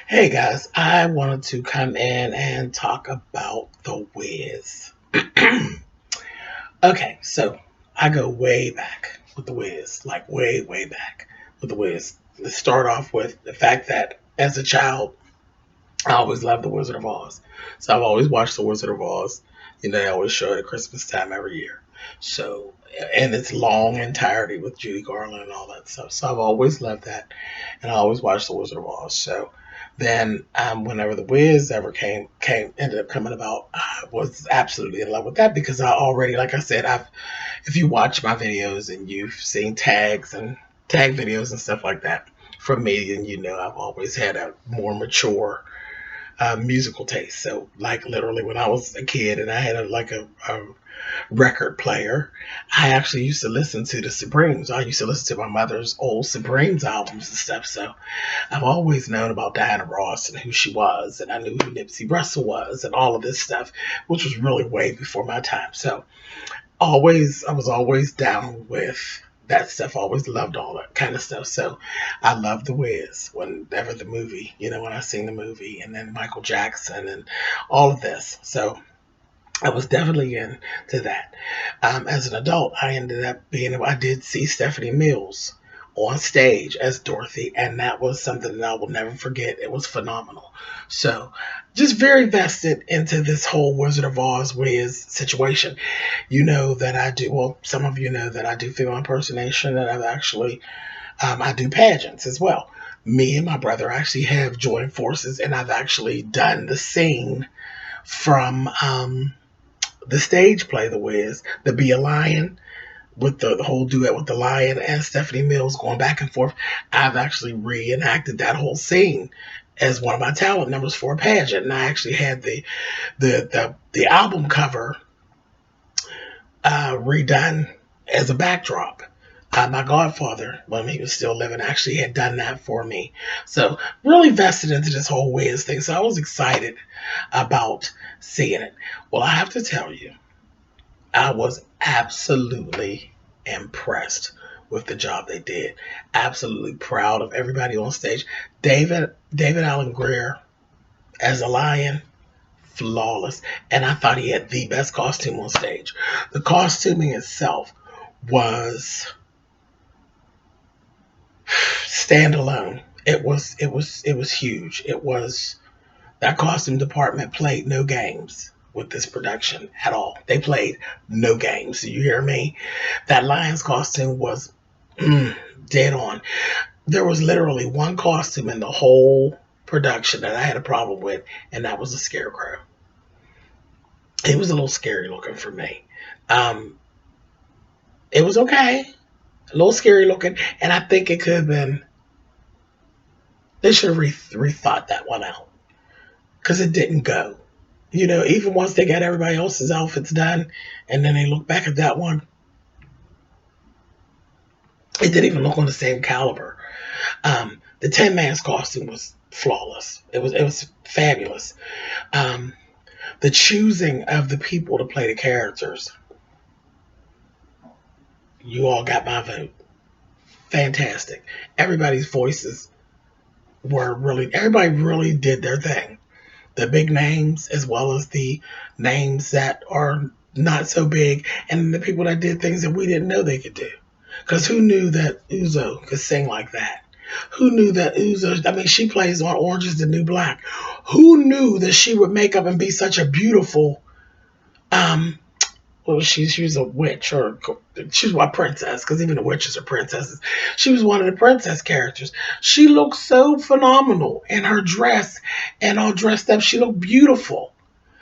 Hey guys, I wanted to come in and talk about the WIZ. Okay, so I go way back with the WIZ, like way back with the WIZ. Let's start off with the fact that as a child, I always loved the Wizard of Oz. So I've always watched the Wizard of Oz. They always show it at Christmas time every year. So, and its long entirety with Judy Garland and all that stuff. So I've always loved that, and I always watched the Wizard of Oz. So then, whenever the Wiz ever ended up coming about, I was absolutely in love with that because I already, like I said, if you watch my videos and you've seen tags and tag videos and stuff like that from me, and I've always had a more mature musical taste. So, like literally, when I was a kid and I had a record player, I actually used to listen to the Supremes. I used to listen to my mother's old Supremes albums and stuff. So, I've always known about Diana Ross and who she was, and I knew who Nipsey Russell was, and all of this stuff, which was really way before my time. So, I was always down with that stuff. I always loved all that kind of stuff. So I loved the Wiz whenever the movie, when I seen the movie, and then Michael Jackson and all of this. So I was definitely into that. As an adult, I did see Stephanie Mills on stage as Dorothy, and that was something that I will never forget. It was phenomenal. So, just very vested into this whole Wizard of Oz Wiz situation. You know that I do, well, some of you know that I do film impersonation, and I do pageants as well. Me and my brother actually have joined forces, and I've actually done the scene from the stage play, The Wiz, the Be a Lion, with the whole duet with the lion and Stephanie Mills going back and forth. I've actually reenacted that whole scene as one of my talent numbers for a pageant, and I actually had the album cover redone as a backdrop. My godfather, when he was still living, actually had done that for me. So, really vested into this whole Wiz thing. So, I was excited about seeing it. Well, I have to tell you, I was absolutely impressed with the job they did. Absolutely proud of everybody on stage. David Allen Greer as a lion, flawless. And I thought he had the best costume on stage. The costuming itself was standalone. It was huge. It was That costume department played no games with this production at all. They played no games. Do you hear me? That lion's costume was dead on. There was literally one costume in the whole production that I had a problem with, and that was a scarecrow. It was a little scary looking for me. Um, it was okay, a little scary looking, and I think it could have been. They should have rethought that one out because it didn't go. Even once they got everybody else's outfits done, and then they look back at that one, it didn't even look on the same caliber. The Tin Man's costume was flawless. It was fabulous. Um, the choosing of the people to play the characters, you all got my vote. Fantastic. Everybody's voices everybody really did their thing. The big names as well as the names that are not so big, and the people that did things that we didn't know they could do. Because who knew that Uzo could sing like that? Who knew that Uzo? I mean, she plays on Orange is the New Black. Who knew that she would make up and be such a beautiful, um, well, she was a witch, or she was a princess, because even the witches are princesses. She was one of the princess characters. She looked so phenomenal in her dress and all dressed up. She looked beautiful.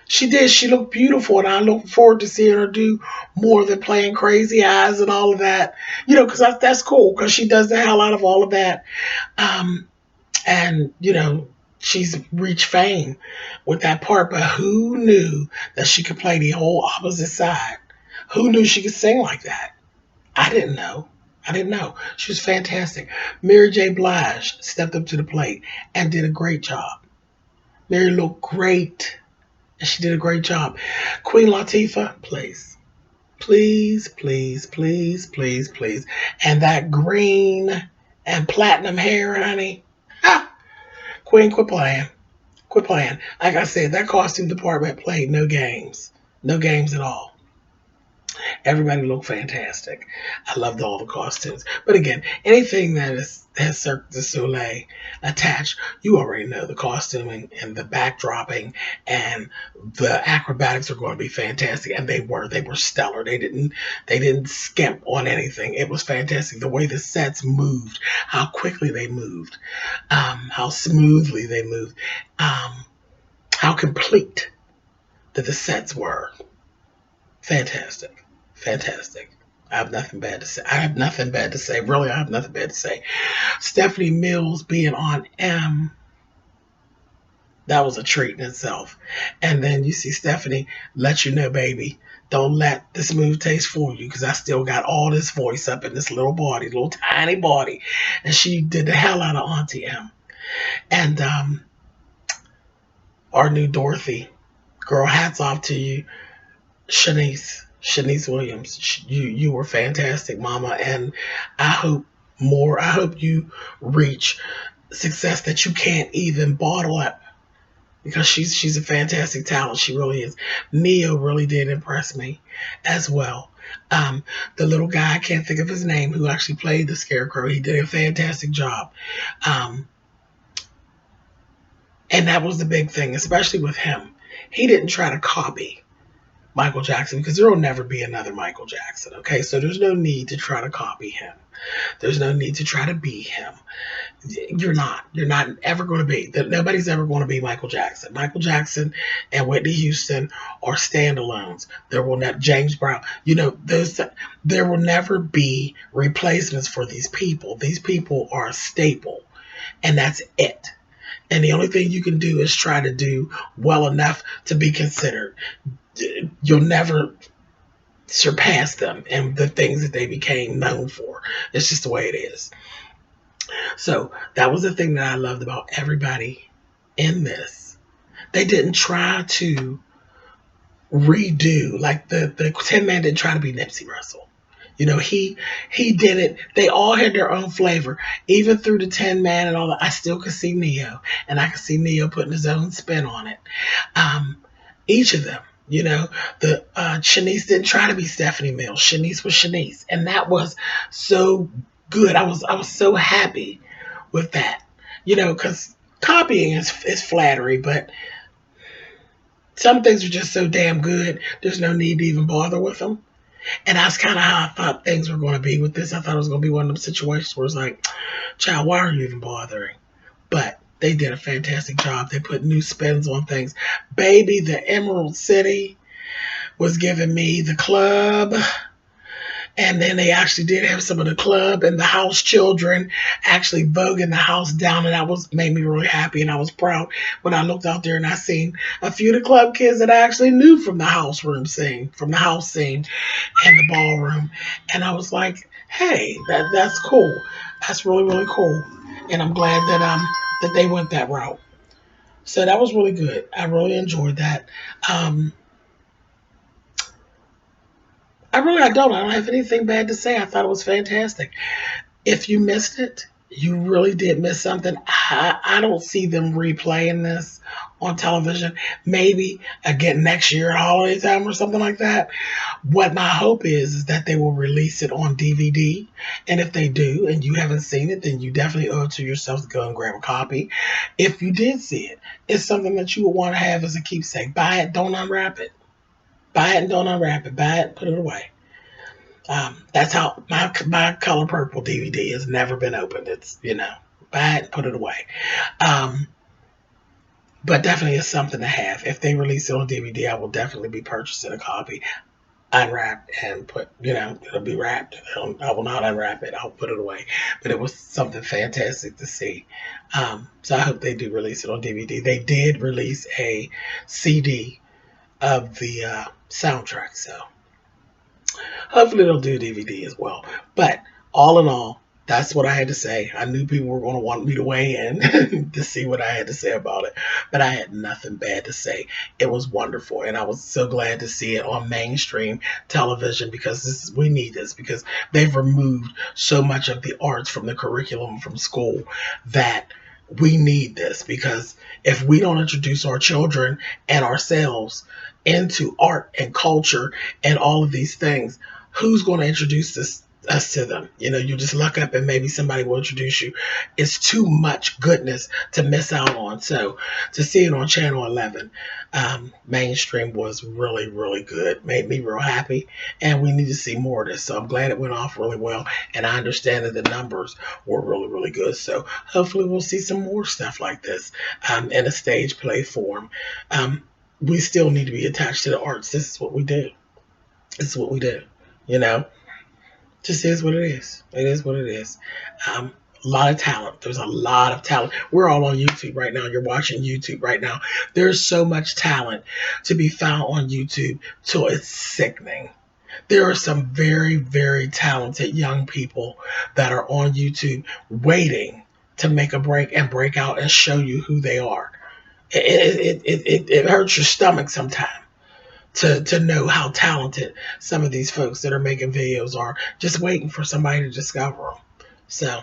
She did. She looked beautiful, and I look forward to seeing her do more than playing crazy eyes and all of that. Because that's cool because she does the hell out of all of that. Um, and she's reached fame with that part. But who knew that she could play the whole opposite side? Who knew she could sing like that? I didn't know. I didn't know. She was fantastic. Mary J. Blige stepped up to the plate and did a great job. Mary looked great. And she did a great job. Queen Latifah, please. Please, please, please, please, please. And that green and platinum hair, honey. Ha! Queen, quit playing. Quit playing. Like I said, that costume department played no games. No games at all. Everybody looked fantastic. I loved all the costumes. But again, anything that has Cirque du Soleil attached, you already know the costuming and the backdropping and the acrobatics are going to be fantastic. And they were stellar. They didn't skimp on anything. It was fantastic. The way the sets moved, how quickly they moved, how smoothly they moved, how complete that the sets were. Fantastic. Fantastic. I have nothing bad to say. I have nothing bad to say. Really, I have nothing bad to say. Stephanie Mills being on M, that was a treat in itself. And then you see Stephanie let you know, baby, don't let this smooth taste fool you because I still got all this voice up in this little body, little tiny body. And she did the hell out of Auntie M. And our new Dorothy, girl, hats off to you. Shanice Williams, you were fantastic, Mama, and I hope more. I hope you reach success that you can't even bottle up because she's a fantastic talent. She really is. Neo really did impress me as well. The little guy, I can't think of his name, who actually played the Scarecrow. He did a fantastic job. Um, and that was the big thing, especially with him. He didn't try to copy Michael Jackson because there will never be another Michael Jackson. Okay, so there's no need to try to copy him. There's no need to try to be him. You're not. You're not ever going to be. Nobody's ever going to be Michael Jackson. Michael Jackson and Whitney Houston are standalones. There will not James Brown. Those. There will never be replacements for these people. These people are a staple, and that's it. And the only thing you can do is try to do well enough to be considered. You'll never surpass them and the things that they became known for. It's just the way it is. So that was the thing that I loved about everybody in this. They didn't try to redo, like the Tin Man didn't try to be Nipsey Russell. He did it. They all had their own flavor. Even through the Tin Man and all that, I still could see Neo. And I could see Neo putting his own spin on it. Each of them. The Shanice didn't try to be Stephanie Mills. Shanice was Shanice, and that was so good. I was so happy with that. Because copying is flattery, but some things are just so damn good. There's no need to even bother with them. And that's kind of how I thought things were going to be with this. I thought it was going to be one of them situations where it's like, child, why are you even bothering? But they did a fantastic job. They put new spins on things. Baby, the Emerald City was giving me the club. And then they actually did have some of the club and the house children actually voguing the house down. And that made me really happy. And I was proud when I looked out there and I seen a few of the club kids that I actually knew from the house scene and the ballroom. And I was like, hey, that's cool. That's really, really cool. And I'm glad that they went that route. So that was really good. I really enjoyed that. I don't have anything bad to say. I thought it was fantastic. If you missed it, you really did miss something. I don't see them replaying this on television. Maybe again next year at holiday time or something like that. What my hope is that they will release it on DVD. And if they do, and you haven't seen it, then you definitely owe it to yourself to go and grab a copy. If you did see it, it's something that you would want to have as a keepsake. Buy it, don't unwrap it. Buy it and don't unwrap it. Buy it, put it away. That's how my Color Purple DVD has never been opened. It's, buy it, put it away. But definitely it's something to have. If they release it on DVD, I will definitely be purchasing a copy, unwrapped and it'll be wrapped. I will not unwrap it. I'll put it away. But it was something fantastic to see. So I hope they do release it on DVD. They did release a CD of the soundtrack, so hopefully they'll do DVD as well. But all in all, that's what I had to say. I knew people were going to want me to weigh in to see what I had to say about it. But I had nothing bad to say. It was wonderful. And I was so glad to see it on mainstream television because we need this because they've removed so much of the arts from the curriculum from school that We need this, because if we don't introduce our children and ourselves into art and culture and all of these things, who's going to introduce us to them? You just look up and maybe somebody will introduce you. It's too much goodness to miss out on. So to see it on Channel 11, mainstream, was really, really good. Made me real happy, and we need to see more of this. So I'm glad it went off really well, and I understand that the numbers were really, really good. So hopefully we'll see some more stuff like this in a stage play form. We still need to be attached to the arts. This is what we do. This is what we do. You know, just is what it is. It is what it is. A lot of talent. There's a lot of talent. We're all on YouTube right now. You're watching YouTube right now. There's so much talent to be found on YouTube till it's sickening. There are some very, very talented young people that are on YouTube waiting to make a break and break out and show you who they are. It hurts your stomach sometimes to know how talented some of these folks that are making videos are, just waiting for somebody to discover them. So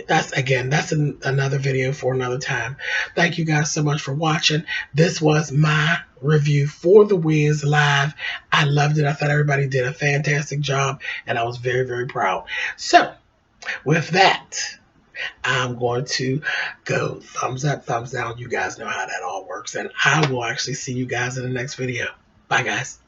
that's another video for another time. Thank you guys so much for watching. This was my review for the WIZ live. I loved it. I thought everybody did a fantastic job, and I was very, very proud. So with that, I'm going to go thumbs up, thumbs down. You guys know how that all works, and I will actually see you guys in the next video. Bye, guys.